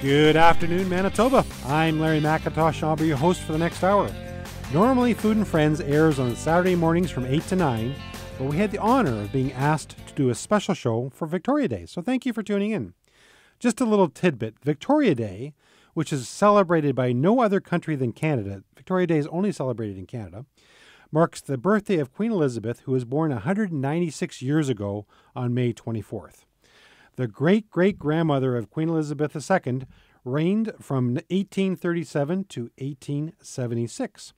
Good afternoon, Manitoba. I'm Larry McIntosh. I'll be your host for the next hour. Normally, Food and Friends airs on Saturday mornings from 8 to 9, but we had the honor of being asked to do a special show for Victoria Day, so thank you for tuning in. Just a little tidbit. Victoria Day, which is celebrated by no other country than Canada, Victoria Day is only celebrated in Canada, marks the birthday of Queen Elizabeth, who was born 196 years ago on May 24th. The great-great-grandmother of Queen Elizabeth II reigned from 1837 to 1876.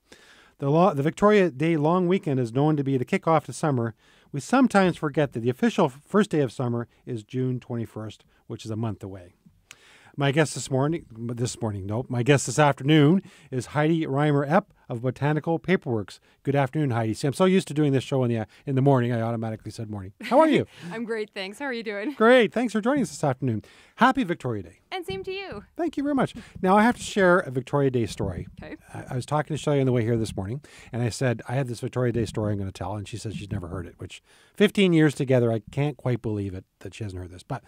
The Victoria Day long weekend is known to be the kickoff to summer. We sometimes forget that the official first day of summer is June 21st, which is a month away. My guest my guest this afternoon is Heidi Reimer-Epp of Botanical Paperworks. Good afternoon, Heidi. See, I'm so used to doing this show in the morning, I automatically said morning. How are you? I'm great, thanks. How are you doing? Great. Thanks for joining us this afternoon. Happy Victoria Day. And same to you. Thank you very much. Now, I have to share a Victoria Day story. Okay. I was talking to Shelley on the way here this morning, and I said, I have this Victoria Day story I'm going to tell, and she says she's never heard it, which 15 years together, I can't quite believe it that she hasn't heard this. But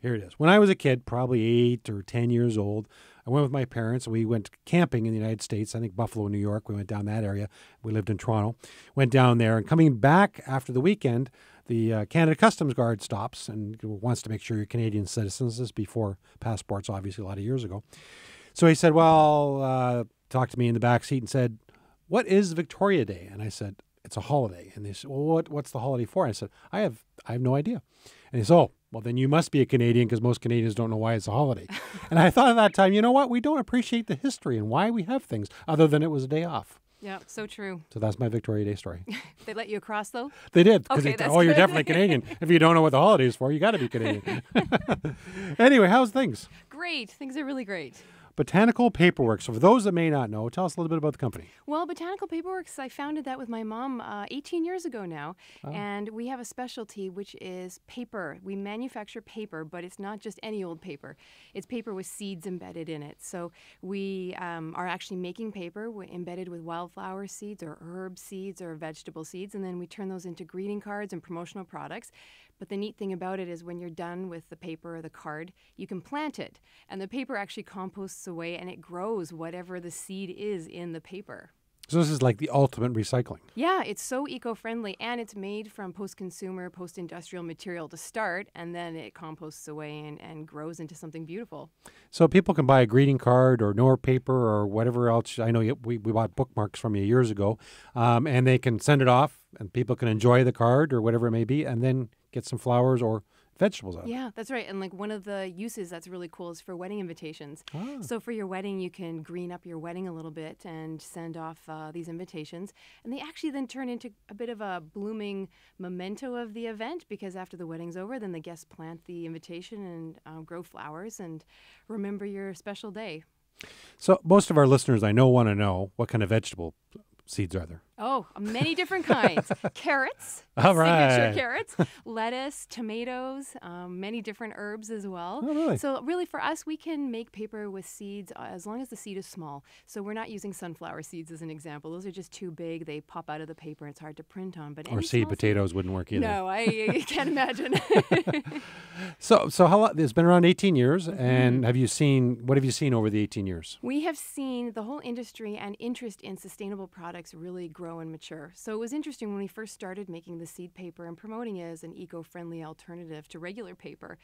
here it is. When I was a kid, probably 8 or 10 years old, I went with my parents. We went camping in the United States. I think Buffalo, New York. We went down that area. We lived in Toronto. Went down there. And coming back after the weekend, the Canada Customs Guard stops and wants to make sure you're Canadian citizens. This is before passports, obviously, a lot of years ago. So he said, talked to me in the back seat and said, "What is Victoria Day?" And I said, "It's a holiday." And they said, "Well, what's the holiday for?" And I said, I have no idea. And he said, "Oh, well, then you must be a Canadian because most Canadians don't know why it's a holiday." And I thought at that time, you know what? We don't appreciate the history and why we have things other than it was a day off. Yeah, so true. So that's my Victoria Day story. They let you across, though? They did. Because Okay, that's you're good. definitely Canadian. If you don't know what the holiday is for, you got to be Canadian. Anyway, how's things? Great. Things are really great. Botanical Paperworks. So for those that may not know, tell us a little bit about the company. Well, Botanical Paperworks, I founded that with my mom 18 years ago now. Oh. And we have a specialty, which is paper. We manufacture paper, but it's not just any old paper. It's paper with seeds embedded in it. So we are actually making paper embedded with wildflower seeds or herb seeds or vegetable seeds, and then we turn those into greeting cards and promotional products. But the neat thing about it is when you're done with the paper or the card, you can plant it. And the paper actually composts away and it grows whatever the seed is in the paper. So this is like the ultimate recycling. Yeah, it's so eco-friendly and it's made from post-consumer, post-industrial material to start, and then it composts away and grows into something beautiful. So people can buy a greeting card or Nor paper or whatever else. I know we bought bookmarks from you years ago, and they can send it off and people can enjoy the card or whatever it may be and then get some flowers or vegetables out of it. Yeah, that's right. And like one of the uses that's really cool is for wedding invitations. Ah. So for your wedding, you can green up your wedding a little bit and send off these invitations. And they actually then turn into a bit of a blooming memento of the event, because after the wedding's over, then the guests plant the invitation and grow flowers and remember your special day. So most of our listeners I know want to know what kind of vegetable seeds are there? Oh, many different kinds. Carrots, All right. signature carrots, lettuce, tomatoes, many different herbs as well. Oh, really? So really for us, we can make paper with seeds as long as the seed is small. So we're not using sunflower seeds as an example. Those are just too big. They pop out of the paper. It's hard to print on. But Or seed potatoes wouldn't work either. No, I can't imagine. So how long? It's been around 18 years, and what have you seen over the 18 years? We have seen the whole industry and interest in sustainable products really grow and mature. So it was interesting when we first started making the seed paper and promoting it as an eco-friendly alternative to regular paper.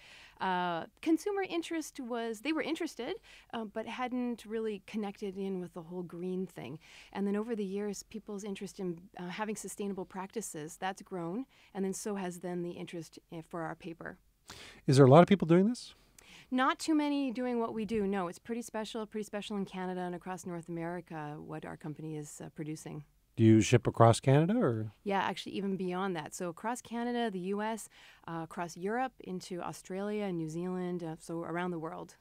Consumer interest they were interested, but hadn't really connected in with the whole green thing. And then over the years, people's interest in having sustainable practices, that's grown, and then so has then the interest for our paper. Is there a lot of people doing this? Not too many doing what we do. No, it's pretty special in Canada and across North America, what our company is producing. Do you ship across Canada or? Yeah, actually even beyond that. So across Canada, the U.S., across Europe, into Australia and New Zealand, so around the world.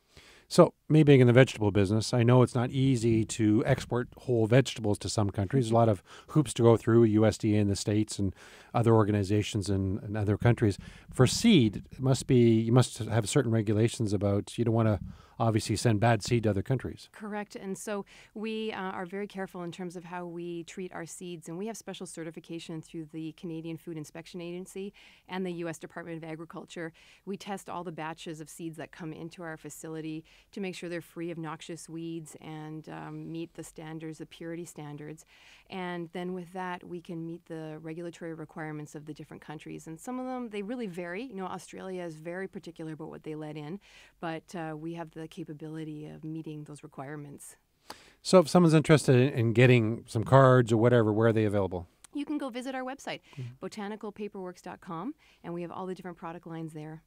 So me being in the vegetable business, I know it's not easy to export whole vegetables to some countries. There's a lot of hoops to go through, USDA in the States and other organizations in other countries. For seed, you must have certain regulations about, you don't want to obviously send bad seed to other countries. Correct. And so we are very careful in terms of how we treat our seeds. And we have special certification through the Canadian Food Inspection Agency and the U.S. Department of Agriculture. We test all the batches of seeds that come into our facility to make sure they're free of noxious weeds and meet the standards, the purity standards. And then with that, we can meet the regulatory requirements of the different countries. And some of them, they really vary. You know, Australia is very particular about what they let in, but we have the capability of meeting those requirements. So if someone's interested in getting some cards or whatever, where are they available? You can go visit our website, botanicalpaperworks.com, and we have all the different product lines there.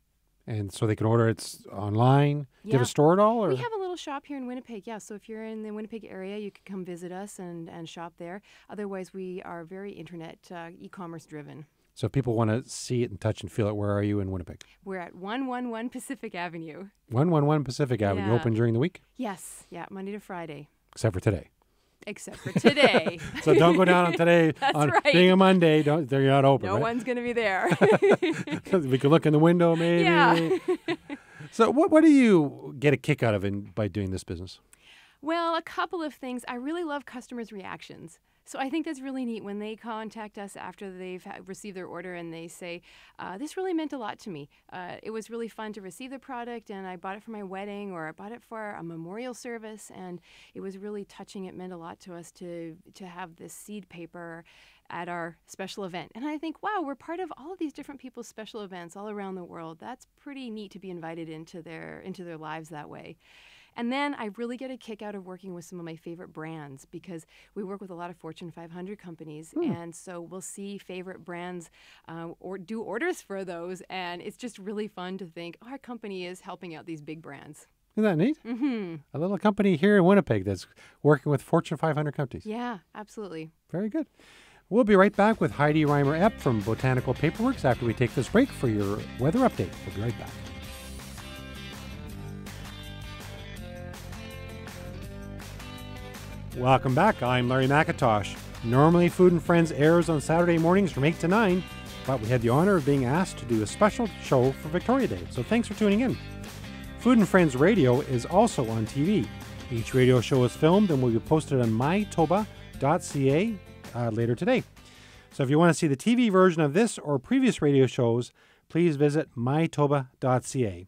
And so they can order it online? Do you have Yeah. a store at all? Or? We have a little shop here in Winnipeg, yeah. So if you're in the Winnipeg area, you could come visit us and shop there. Otherwise, we are very internet, e-commerce driven. So if people want to see it and touch and feel it, where are you in Winnipeg? We're at 111 Pacific Avenue. 111 Pacific Avenue. Yeah. Open during the week? Yes, yeah, Monday to Friday. Except for today. Except for today. So don't go down on today. That's on right. Being a Monday, they're not open, No right? one's going to be there. We can look in the window maybe. Yeah. So what do you get a kick out of by doing this business? Well, a couple of things. I really love customers' reactions. So I think that's really neat when they contact us after they've received their order and they say, this really meant a lot to me. It was really fun to receive the product, and I bought it for my wedding, or I bought it for a memorial service, and it was really touching. It meant a lot to us to have this seed paper at our special event. And I think, wow, we're part of all of these different people's special events all around the world. That's pretty neat to be invited into their lives that way. And then I really get a kick out of working with some of my favorite brands, because we work with a lot of Fortune 500 companies. And so we'll see favorite brands or do orders for those. And it's just really fun to think, our company is helping out these big brands. Isn't that neat? Mm-hmm. A little company here in Winnipeg that's working with Fortune 500 companies. Yeah, absolutely. Very good. We'll be right back with Heidi Reimer-Epp from Botanical Paperworks after we take this break for your weather update. We'll be right back. Welcome back. I'm Larry McIntosh. Normally, Food and Friends airs on Saturday mornings from 8 to 9, but we had the honor of being asked to do a special show for Victoria Day, so thanks for tuning in. Food and Friends Radio is also on TV. Each radio show is filmed and will be posted on Mytoba.ca later today. So if you want to see the TV version of this or previous radio shows, please visit Mytoba.ca.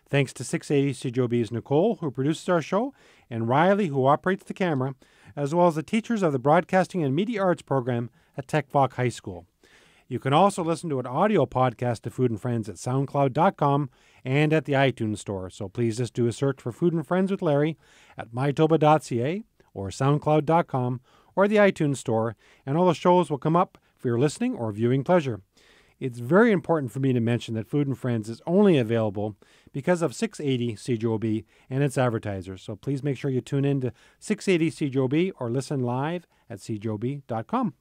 Thanks to 680 CJOB's Nicole, who produces our show, and Riley, who operates the camera, as well as the teachers of the Broadcasting and Media Arts program at Tech-Voc High School. You can also listen to an audio podcast of Food and Friends at SoundCloud.com and at the iTunes Store. So please just do a search for Food and Friends with Larry at Mytoba.ca or SoundCloud.com or the iTunes Store, and all the shows will come up for your listening or viewing pleasure. It's very important for me to mention that Food and Friends is only available because of 680 CJOB and its advertisers. So please make sure you tune in to 680 CJOB or listen live at cjob.com.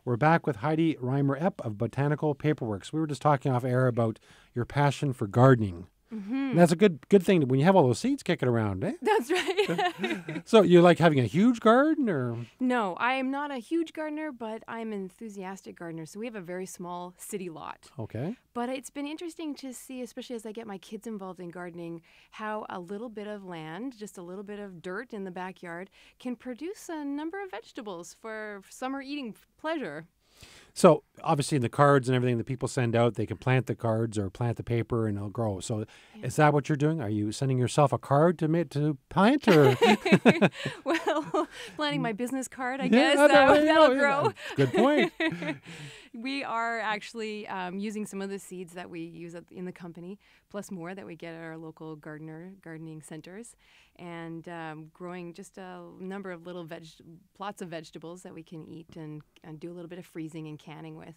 We're back with Heidi Reimer-Epp of Botanical Paperworks. We were just talking off air about your passion for gardening. Mm-hmm. And that's a good thing when you have all those seeds kicking around, eh? That's right. So you like having a huge garden, or? No, I am not a huge gardener, but I'm an enthusiastic gardener. So we have a very small city lot. Okay. But it's been interesting to see, especially as I get my kids involved in gardening, how a little bit of land, just a little bit of dirt in the backyard, can produce a number of vegetables for summer eating pleasure. So obviously in the cards and everything that people send out, they can plant the cards or plant the paper and it'll grow. So is that what you're doing? Are you sending yourself a card to plant? Or? Well, planting my business card, I Yeah, guess. That'll grow. Good point. We are actually using some of the seeds that we use in the company, plus more that we get at our local gardening centers, and growing just a number of little plots of vegetables that we can eat and do a little bit of freezing and canning with.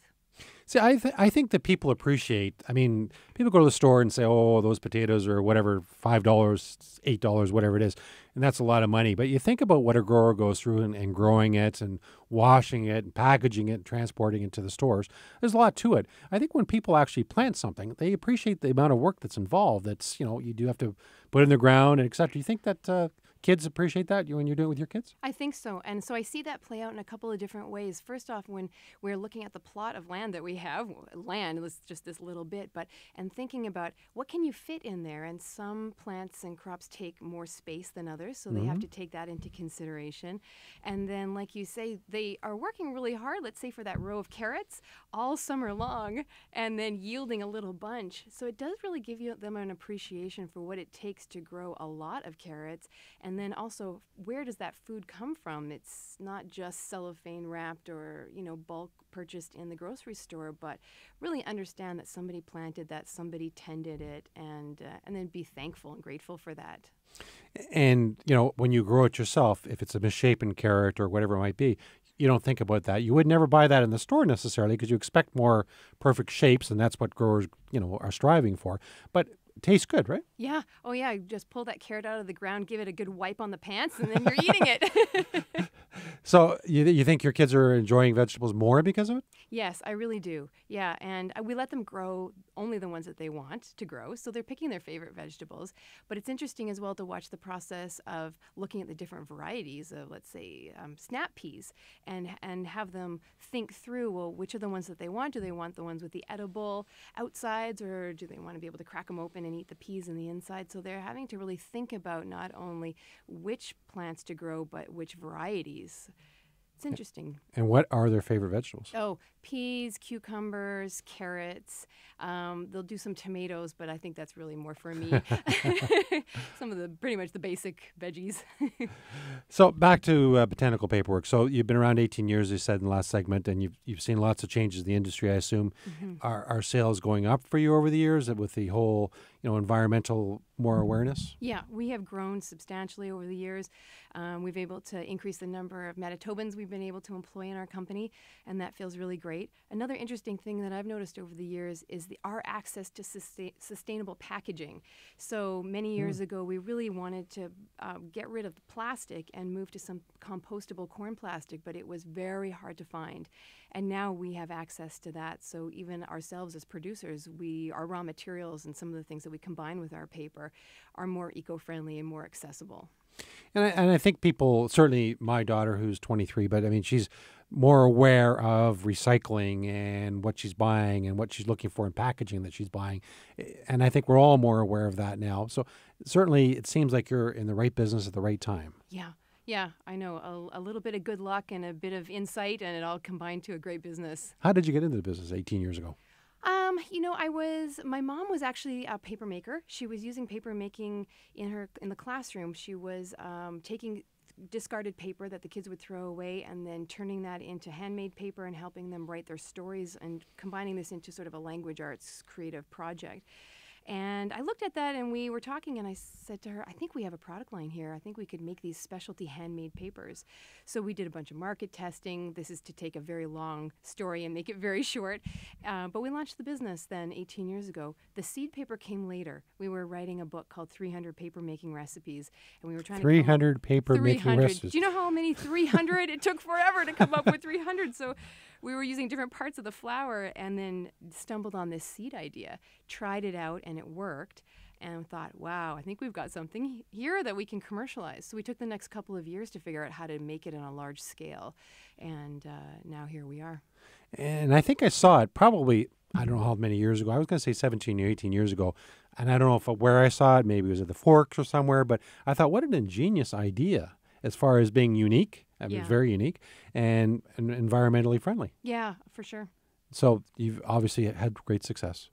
See, I think that people appreciate, I mean, people go to the store and say, oh, those potatoes are whatever, $5, $8, whatever it is, and that's a lot of money. But you think about what a grower goes through and growing it and washing it and packaging it and transporting it to the stores. There's a lot to it. I think when people actually plant something, they appreciate the amount of work that's involved. That's, you do have to put it in the ground and et cetera. You think that kids appreciate that when you're doing it with your kids? I think so. And so I see that play out in a couple of different ways. First off, when we're looking at the plot of land that we have, land is just this little bit, and thinking about what can you fit in there. And some plants and crops take more space than others, so they have to take that into consideration. And then, like you say, they are working really hard, let's say for that row of carrots, all summer long, and then yielding a little bunch. So it does really give them an appreciation for what it takes to grow a lot of carrots. And then also, where does that food come from? It's not just cellophane wrapped or, bulk purchased in the grocery store, but really understand that somebody planted that, somebody tended it, and then be thankful and grateful for that. And, when you grow it yourself, if it's a misshapen carrot or whatever it might be, you don't think about that. You would never buy that in the store necessarily because you expect more perfect shapes, and that's what growers, are striving for. But it tastes good, right? Yeah. Oh, yeah. You just pull that carrot out of the ground, give it a good wipe on the pants, and then you're eating it. So you think your kids are enjoying vegetables more because of it? Yes, I really do. Yeah, and we let them grow only the ones that they want to grow, so they're picking their favorite vegetables. But it's interesting as well to watch the process of looking at the different varieties of, let's say, snap peas, and have them think through, well, which are the ones that they want? Do they want the ones with the edible outsides, or do they want to be able to crack them open and eat the peas in the inside? So they're having to really think about not only which plants to grow, but which varieties. It's interesting. And what are their favorite vegetables? Oh, peas, cucumbers, carrots. They'll do some tomatoes, but I think that's really more for me. Some of pretty much the basic veggies. So back to Botanical Paperwork. So you've been around 18 years, you said in the last segment, and you've seen lots of changes in the industry, I assume. Are sales going up for you over the years with the whole, environmental more awareness? Yeah, we have grown substantially over the years. We've been able to increase the number of Manitobans we've been able to employ in our company, and that feels really great. Another interesting thing that I've noticed over the years is our access to sustainable packaging. So many years ago, we really wanted to get rid of the plastic and move to some compostable corn plastic, but it was very hard to find. And now we have access to that. So even ourselves as producers, our raw materials and some of the things that we combine with our paper are more eco-friendly and more accessible. And I think people, certainly my daughter who's 23, but I mean, she's more aware of recycling and what she's buying and what she's looking for in packaging that she's buying. And I think we're all more aware of that now. So certainly it seems like you're in the right business at the right time. Yeah. Yeah, I know. A little bit of good luck and a bit of insight, and it all combined to a great business. How did you get into the business 18 years ago? My mom was actually a paper maker. She was using paper making in the classroom. She was taking discarded paper that the kids would throw away and then turning that into handmade paper and helping them write their stories and combining this into sort of a language arts creative project. And I looked at that and we were talking and I said to her, I think we have a product line here. I think we could make these specialty handmade papers. So we did a bunch of market testing. This is to take a very long story and make it very short. But we launched the business then 18 years ago. The seed paper came later. We were writing a book called 300 Paper Making Recipes. And we were trying 300 paper making recipes. Do you know how many 300? It took forever to come up with 300. So we were using different parts of the flower and then stumbled on this seed idea, tried it out, and it worked. And thought, wow, I think we've got something here that we can commercialize. So we took the next couple of years to figure out how to make it on a large scale. And now here we are. And I think I saw it probably, I don't know how many years ago. I was going to say 17 or 18 years ago. And I don't know where I saw it. Maybe it was at the Forks or somewhere. But I thought, what an ingenious idea as far as being unique. I mean, very unique and environmentally friendly. Yeah, for sure. So you've obviously had great success.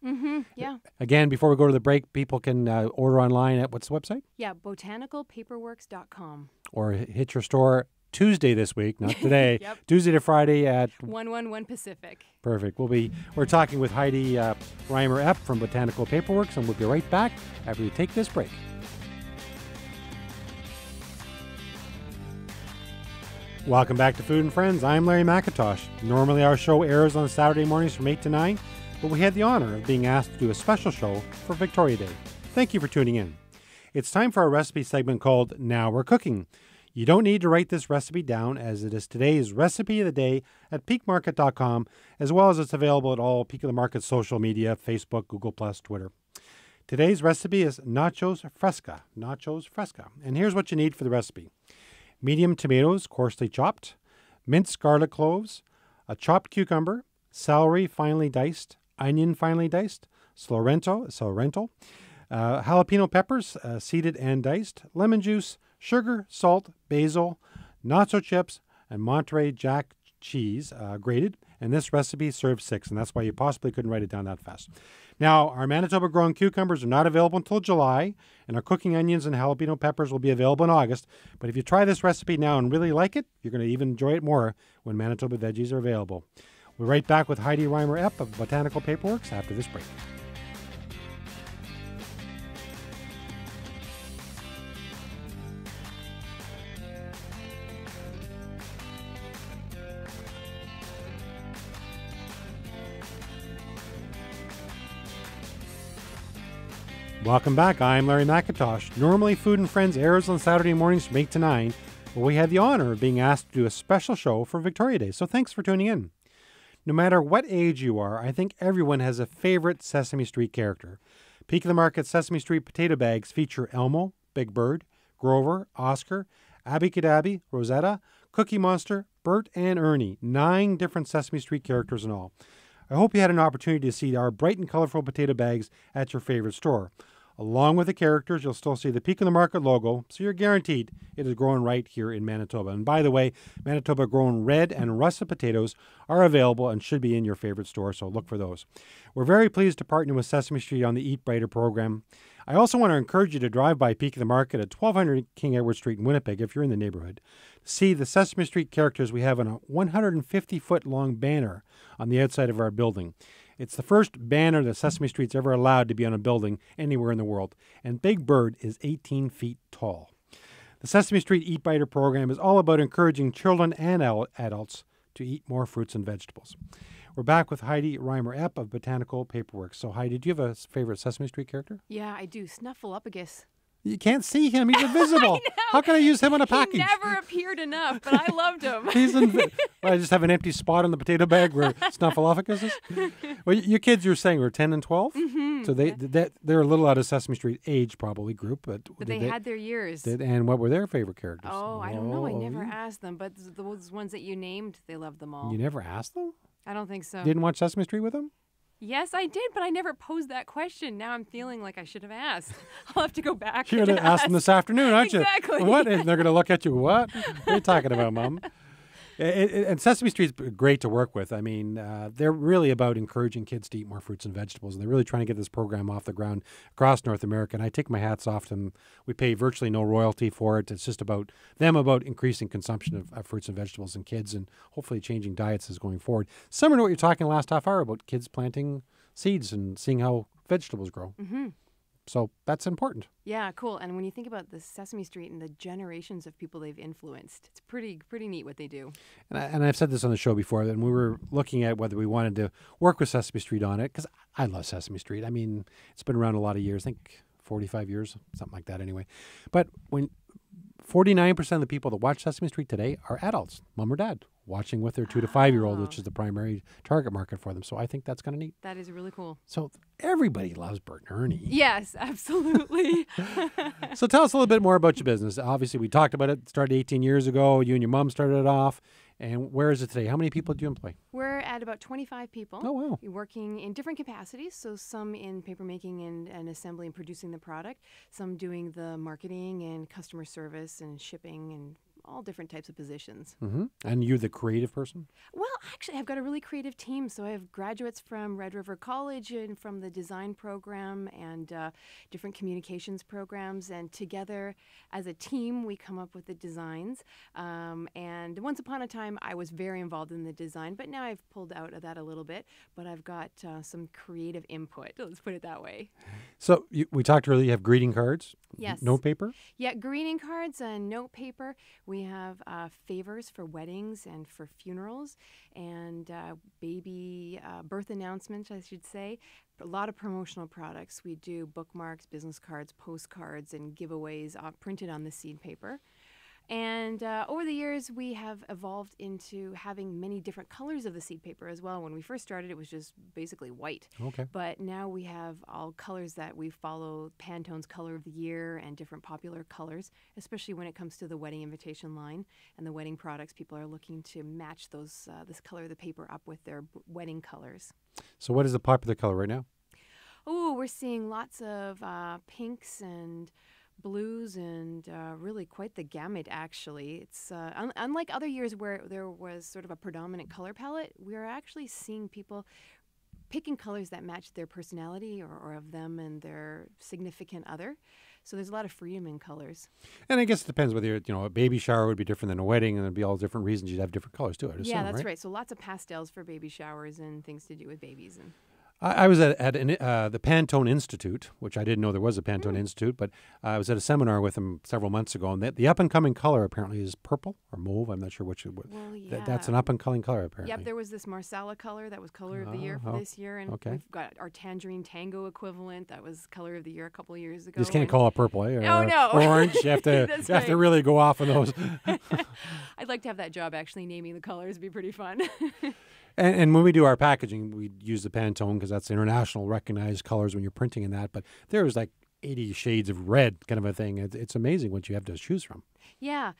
Yeah. Again, before we go to the break, people can order online at what's the website? Yeah, botanicalpaperworks.com. Or hit your store Tuesday this week, not today. Yep. Tuesday to Friday at 111 Pacific. Perfect. We're talking with Heidi Reimer-Epp from Botanical Paperworks, and we'll be right back after we take this break. Welcome back to Food and Friends. I'm Larry McIntosh. Normally our show airs on Saturday mornings from 8 to 9, but we had the honor of being asked to do a special show for Victoria Day. Thank you for tuning in. It's time for our recipe segment called Now We're Cooking. You don't need to write this recipe down, as it is today's recipe of the day at peakmarket.com, as well as it's available at all Peak of the Market social media, Facebook, Google+, Twitter. Today's recipe is nachos fresca. Nachos fresca. And here's what you need for the recipe. Medium tomatoes, coarsely chopped, minced garlic cloves, a chopped cucumber, celery finely diced, onion finely diced, Sorrento, jalapeno peppers, seeded and diced, lemon juice, sugar, salt, basil, nacho chips, and Monterey Jack cheese grated. And this recipe serves 6, and that's why you possibly couldn't write it down that fast. Now, our Manitoba-grown cucumbers are not available until July, and our cooking onions and jalapeno peppers will be available in August. But if you try this recipe now and really like it, you're going to even enjoy it more when Manitoba veggies are available. We'll be right back with Heidi Reimer-Epp of Botanical Paperworks after this break. Welcome back. I'm Larry McIntosh. Normally, Food and Friends airs on Saturday mornings from 8 to 9, but we had the honor of being asked to do a special show for Victoria Day, so thanks for tuning in. No matter what age you are, I think everyone has a favorite Sesame Street character. Peak of the Market Sesame Street potato bags feature Elmo, Big Bird, Grover, Oscar, Abby Cadabby, Rosetta, Cookie Monster, Bert, and Ernie. 9 different Sesame Street characters in all. I hope you had an opportunity to see our bright and colorful potato bags at your favorite store. Along with the characters, you'll still see the Peak of the Market logo, so you're guaranteed it is grown right here in Manitoba. And by the way, Manitoba-grown red and russet potatoes are available and should be in your favorite store, so look for those. We're very pleased to partner with Sesame Street on the Eat Brighter program. I also want to encourage you to drive by Peak of the Market at 1200 King Edward Street in Winnipeg if you're in the neighborhood. To see the Sesame Street characters we have on a 150-foot-long banner on the outside of our building. It's the first banner that Sesame Street's ever allowed to be on a building anywhere in the world, and Big Bird is 18 feet tall. The Sesame Street Eat Brighter program is all about encouraging children and adults to eat more fruits and vegetables. We're back with Heidi Reimer-Epp of Botanical Paperworks. So, Heidi, do you have a favorite Sesame Street character? Yeah, I do. Snuffleupagus. You can't see him. He's invisible. How can I use him on a package? He never appeared enough, but I loved him. I just have an empty spot on the potato bag where Snuffleupagus is? Well, your kids, you're saying, were 10 and 12? Mm-hmm. So they're a little out of Sesame Street age, probably, group. But they had their years. And what were their favorite characters? Oh, I don't know. I never asked them. But those ones that you named, they loved them all. You never asked them? I don't think so. Didn't watch Sesame Street with them? Yes, I did, but I never posed that question. Now I'm feeling like I should have asked. I'll have to go back. You're going to ask them this afternoon, aren't you? Exactly. What? And they're going to look at you, what? What are you talking about, Mom? And Sesame Street's great to work with. I mean, they're really about encouraging kids to eat more fruits and vegetables, and they're really trying to get this program off the ground across North America. And I take my hats off to them. We pay virtually no royalty for it. It's just about increasing consumption of fruits and vegetables in kids, and hopefully changing diets as going forward. Similar to what you're talking last half hour about kids planting seeds and seeing how vegetables grow. Mm-hmm. So that's important. Yeah, cool. And when you think about the Sesame Street and the generations of people they've influenced, it's pretty neat what they do. And I've said this on the show before, and we were looking at whether we wanted to work with Sesame Street on it, because I love Sesame Street. I mean, it's been around a lot of years, I think 45 years, something like that anyway. But when 49% of the people that watch Sesame Street today are adults, mom or dad, watching with their 2 to 5-year-old, which is the primary target market for them. So I think that's kind of neat. That is really cool. So everybody loves Bert and Ernie. Yes, absolutely. So tell us a little bit more about your business. Obviously, we talked about it. Started 18 years ago. You and your mom started it off. And where is it today? How many people do you employ? We're at about 25 people. Oh, wow. Working in different capacities. So some in papermaking and assembly and producing the product. Some doing the marketing and customer service and shipping and all different types of positions. Mm-hmm. And you're the creative person? Well, actually, I've got a really creative team. So I have graduates from Red River College and from the design program and different communications programs. And together as a team, we come up with the designs. And once upon a time, I was very involved in the design, but now I've pulled out of that a little bit. But I've got some creative input, let's put it that way. So we talked earlier, you have greeting cards? Yes. Note paper? Yeah, greeting cards and note paper. We have favors for weddings and for funerals and baby birth announcements, I should say. A lot of promotional products. We do bookmarks, business cards, postcards, and giveaways printed on the seed paper. And over the years, we have evolved into having many different colors of the seed paper as well. When we first started, it was just basically white. Okay. But now we have all colors that we follow Pantone's color of the year and different popular colors, especially when it comes to the wedding invitation line and the wedding products. People are looking to match those this color of the paper up with their wedding colors. So what is the popular color right now? Oh, we're seeing lots of pinks and blues and really quite the gamut, actually. It's unlike other years where there was sort of a predominant color palette, we're actually seeing people picking colors that match their personality or of them and their significant other. So there's a lot of freedom in colors. And I guess it depends whether a baby shower would be different than a wedding, and there'd be all different reasons you'd have different colors too, I'd assume, Yeah, that's right? right. So lots of pastels for baby showers and things to do with babies. And I was at the Pantone Institute, which I didn't know there was a Pantone Institute, but I was at a seminar with them several months ago, and the up-and-coming color apparently is purple or mauve. I'm not sure which. Well, yeah. That's an up-and-coming color, apparently. Yep, there was this Marsala color that was color of the year for this year, and we've got our Tangerine Tango equivalent that was color of the year a couple of years ago. You just can't call it purple, eh? Oh, no. Orange. You have to have to really go off on those. I'd like to have that job, actually, naming the colors. It'd be pretty fun. And when we do our packaging, we use the Pantone because that's international recognized colors when you're printing in that. But there's like 80 shades of red kind of a thing. It's amazing what you have to choose from. Yeah,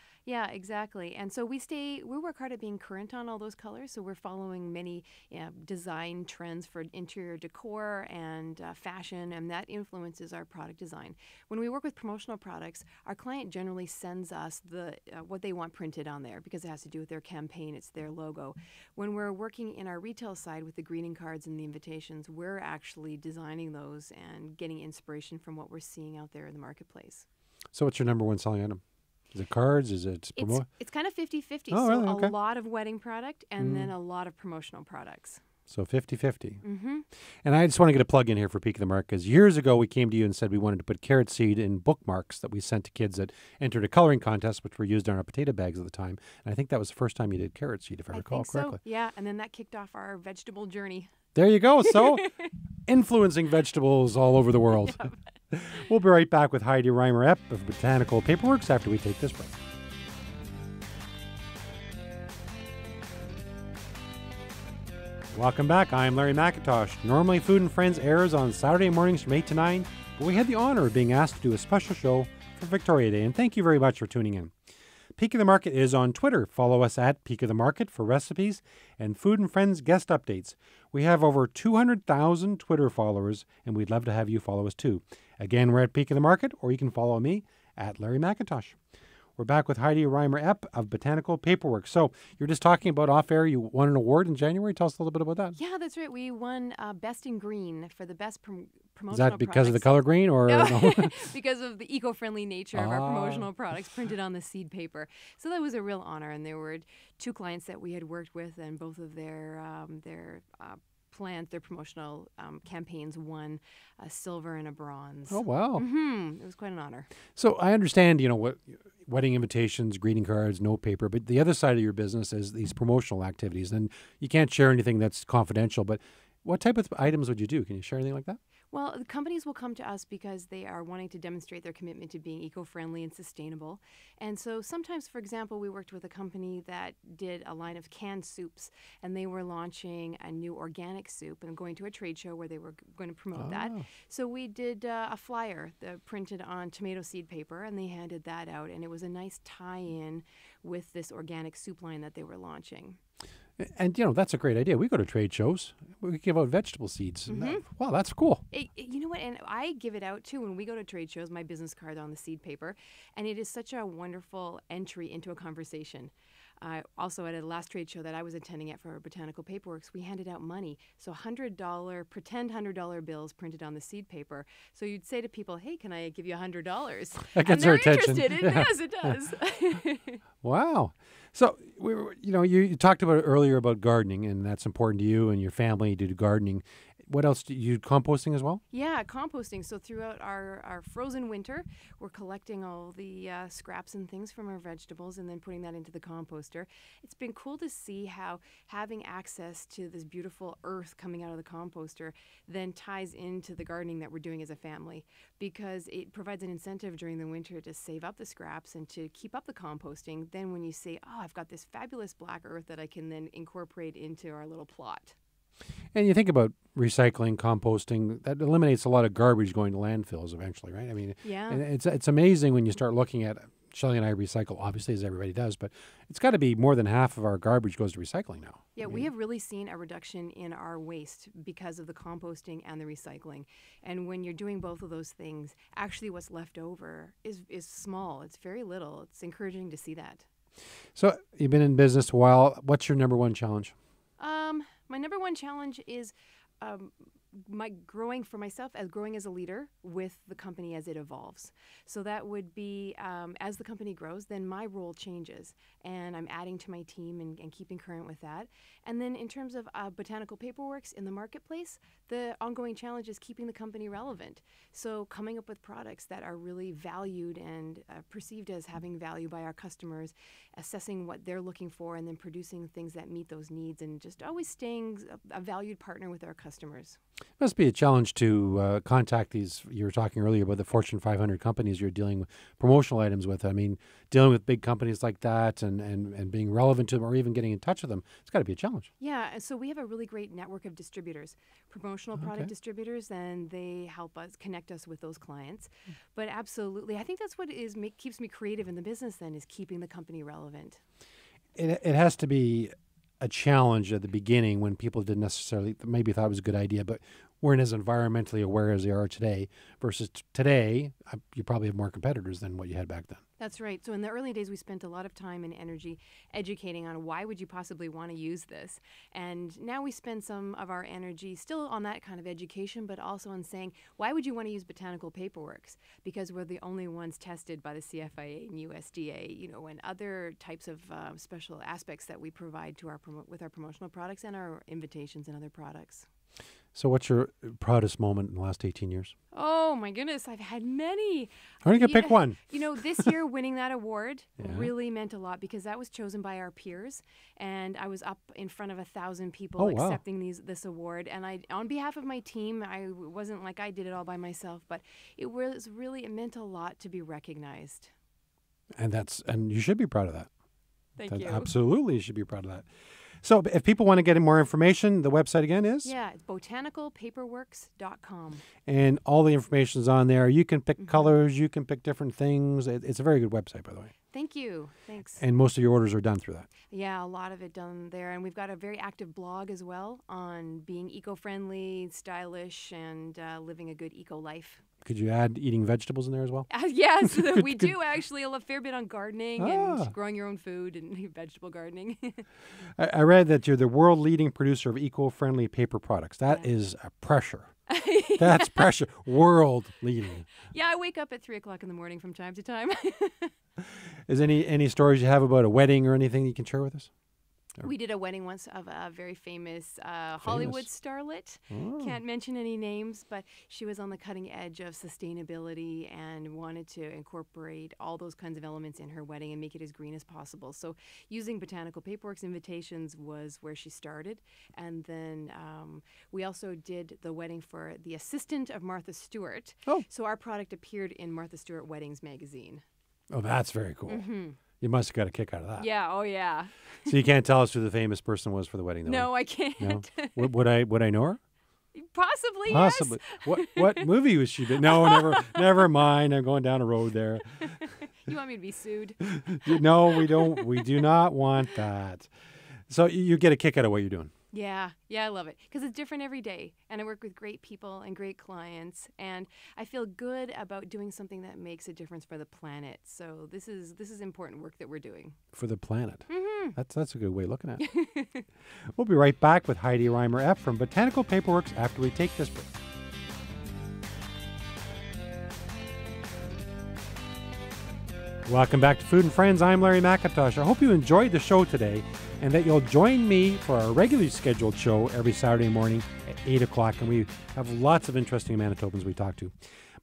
exactly. And so we work hard at being current on all those colors. So we're following many design trends for interior decor and fashion, and that influences our product design. When we work with promotional products, our client generally sends us what they want printed on there because it has to do with their campaign. It's their logo. When we're working in our retail side with the greeting cards and the invitations, we're actually designing those and getting inspiration from what we're seeing out there in the marketplace. So what's your number one selling item? Is it cards? Is it promo? It's kind of 50-50. Oh, so really? Okay. a lot of wedding product and then a lot of promotional products. So 50-50. Mm-hmm. And I just want to get a plug in here for Peak of the Mark, because years ago we came to you and said we wanted to put carrot seed in bookmarks that we sent to kids that entered a coloring contest, which were used on our potato bags at the time. And I think that was the first time you did carrot seed, if I recall correctly. So. Yeah, and then that kicked off our vegetable journey. There you go. So influencing vegetables all over the world. Yep. We'll be right back with Heidi Reimer-Epp of Botanical Paperworks after we take this break. Welcome back. I'm Larry McIntosh. Normally Food and Friends airs on Saturday mornings from 8 to 9, but we had the honor of being asked to do a special show for Victoria Day, and thank you very much for tuning in. Peak of the Market is on Twitter. Follow us at Peak of the Market for recipes and Food and Friends guest updates. We have over 200,000 Twitter followers, and we'd love to have you follow us too. Again, we're at Peak of the Market, or you can follow me at Larry McIntosh. We're back with Heidi Reimer-Epp of Botanical Paperwork. So you're just talking about off-air. You won an award in January. Tell us a little bit about that. Yeah, that's right. We won Best in Green for the best promotional Is that because of the products. color green? Or no? Because of the eco-friendly nature of our promotional products printed on the seed paper. So that was a real honor. And there were two clients that we had worked with, and both of their promotional campaigns won a silver and a bronze. Oh, wow. Mm-hmm. It was quite an honor. So I understand, what wedding invitations, greeting cards, note paper, but the other side of your business is these promotional activities. And you can't share anything that's confidential, but what type of items would you do? Can you share anything like that? Well, the companies will come to us because they are wanting to demonstrate their commitment to being eco-friendly and sustainable. And so sometimes, for example, we worked with a company that did a line of canned soups, and they were launching a new organic soup and going to a trade show where they were going to promote that. So we did a flyer printed on tomato seed paper, and they handed that out, and it was a nice tie-in with this organic soup line that they were launching. And, that's a great idea. We go to trade shows. We give out vegetable seeds. Mm-hmm. Wow, that's cool. You know what? And I give it out, too, when we go to trade shows, my business card on the seed paper. And it is such a wonderful entry into a conversation. Also, at a last trade show that I was attending at for Botanical Paperworks, we handed out money. So pretend $100 bills printed on the seed paper. So you'd say to people, hey, can I give you $100? That gets their attention. Interested. It does. Wow. So, you talked about it earlier about gardening, and that's important to you and your family to do gardening. what else do you composting as well? Yeah, composting. So throughout our frozen winter, we're collecting all the scraps and things from our vegetables and then putting that into the composter. It's been cool to see how having access to this beautiful earth coming out of the composter then ties into the gardening that we're doing as a family, because it provides an incentive during the winter to save up the scraps and to keep up the composting. Then when you say, oh, I've got this fabulous black earth that I can then incorporate into our little plot. And you think about recycling, composting, that eliminates a lot of garbage going to landfills eventually, right? I mean, Yeah. and it's amazing when you start looking at, Shelley and I recycle, obviously, as everybody does, but it's got to be more than half of our garbage goes to recycling now. Yeah, we have really seen a reduction in our waste because of the composting and the recycling. And when you're doing both of those things, actually what's left over is small. It's very little. It's encouraging to see that. So you've been in business a while. What's your number one challenge? My number one challenge is my growing for myself as growing as a leader with the company as it evolves. So that would be as the company grows, then my role changes, and I'm adding to my team and keeping current with that. And then in terms of Botanical Paperworks in the marketplace, the ongoing challenge is keeping the company relevant. So coming up with products that are really valued and perceived as having value by our customers, assessing what they're looking for, and then producing things that meet those needs, and just always staying a valued partner with our customers. It must be a challenge to contact these. You were talking earlier about the Fortune 500 companies you're dealing with promotional items with. I mean, dealing with big companies like that and being relevant to them or even getting in touch with them, it's got to be a challenge. Yeah, and so we have a really great network of distributors, promotional product distributors, and they help us connect us with those clients. But absolutely, I think that's what keeps me creative in the business then, is keeping the company relevant. It has to be a challenge at the beginning when people didn't necessarily maybe thought it was a good idea, but weren't as environmentally aware as they are today. Versus today, you probably have more competitors than what you had back then. That's right. So in the early days, we spent a lot of time and energy educating on why would you possibly want to use this. And now we spend some of our energy still on that kind of education, but also on saying, why would you want to use Botanical Paperworks? Because we're the only ones tested by the CFIA and USDA, and other types of special aspects that we provide to with our promotional products and our invitations and other products. So what's your proudest moment in the last 18 years? Oh, my goodness. I've had many. I only can pick one. This year winning that award really meant a lot, because that was chosen by our peers. And I was up in front of 1,000 people accepting this award. And on behalf of my team, I wasn't like I did it all by myself, but it meant a lot to be recognized. And you should be proud of that. Thank you. Absolutely, you should be proud of that. So if people want to get more information, the website again is? Yeah, it's botanicalpaperworks.com. And all the information is on there. You can pick colors. You can pick different things. It's a very good website, by the way. Thank you. Thanks. And most of your orders are done through that. Yeah, a lot of it done there. And we've got a very active blog as well on being eco-friendly, stylish, and living a good eco life. Could you add eating vegetables in there as well? Yes, we do actually a fair bit on gardening and growing your own food and vegetable gardening. I read that you're the world-leading producer of eco-friendly paper products. That is a pressure. That's pressure. World-leading. Yeah, I wake up at 3 o'clock in the morning from time to time. Is any stories you have about a wedding or anything you can share with us? We did a wedding once of a very famous Hollywood starlet. Can't mention any names, but she was on the cutting edge of sustainability and wanted to incorporate all those kinds of elements in her wedding and make it as green as possible. So using Botanical Paperworks invitations was where she started. And then we also did the wedding for the assistant of Martha Stewart. Oh. So our product appeared in Martha Stewart Weddings magazine. Oh, that's very cool. You must have got a kick out of that. Yeah, oh yeah. So you can't tell us who the famous person was for the wedding, though? No, I can't. No? Would I know her? Possibly, yes. What movie was she in? No, never mind. I'm going down a road there. You want me to be sued? No, we don't. We do not want that. So you get a kick out of what you're doing. Yeah, I love it because it's different every day, and I work with great people and great clients, and I feel good about doing something that makes a difference for the planet. So this is important work that we're doing for the planet. That's a good way of looking at it. We'll be right back with Heidi Reimer-Epp from Botanical Paperworks after we take this break. Welcome back to Food and Friends. I'm Larry McIntosh. I hope you enjoyed the show today and that you'll join me for our regularly scheduled show every Saturday morning at 8 o'clock, and we have lots of interesting Manitobans we talk to.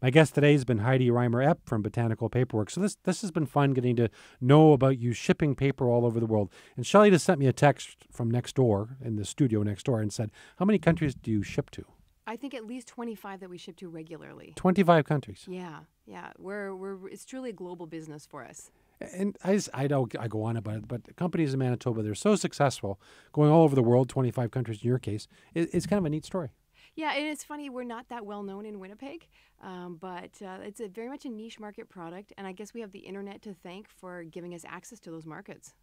My guest today has been Heidi Reimer-Epp from Botanical Paperwork. So this has been fun getting to know about you shipping paper all over the world. And Shelley just sent me a text from next door, in the studio next door, and said, how many countries do you ship to? I think at least 25 that we ship to regularly. 25 countries. Yeah. It's truly a global business for us. And I go on about it, but companies in Manitoba, they're so successful, going all over the world, 25 countries in your case. It's kind of a neat story. Yeah, and it's funny, we're not that well known in Winnipeg, but it's very much a niche market product, and I guess we have the internet to thank for giving us access to those markets.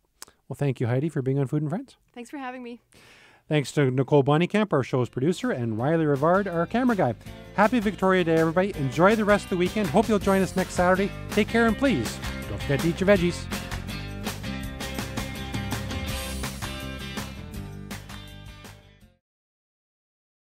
Well, thank you, Heidi, for being on Food and Friends. Thanks for having me. Thanks to Nicole Bonnykamp, our show's producer, and Riley Rivard, our camera guy. Happy Victoria Day, everybody. Enjoy the rest of the weekend. Hope you'll join us next Saturday. Take care, and please, don't forget to eat your veggies.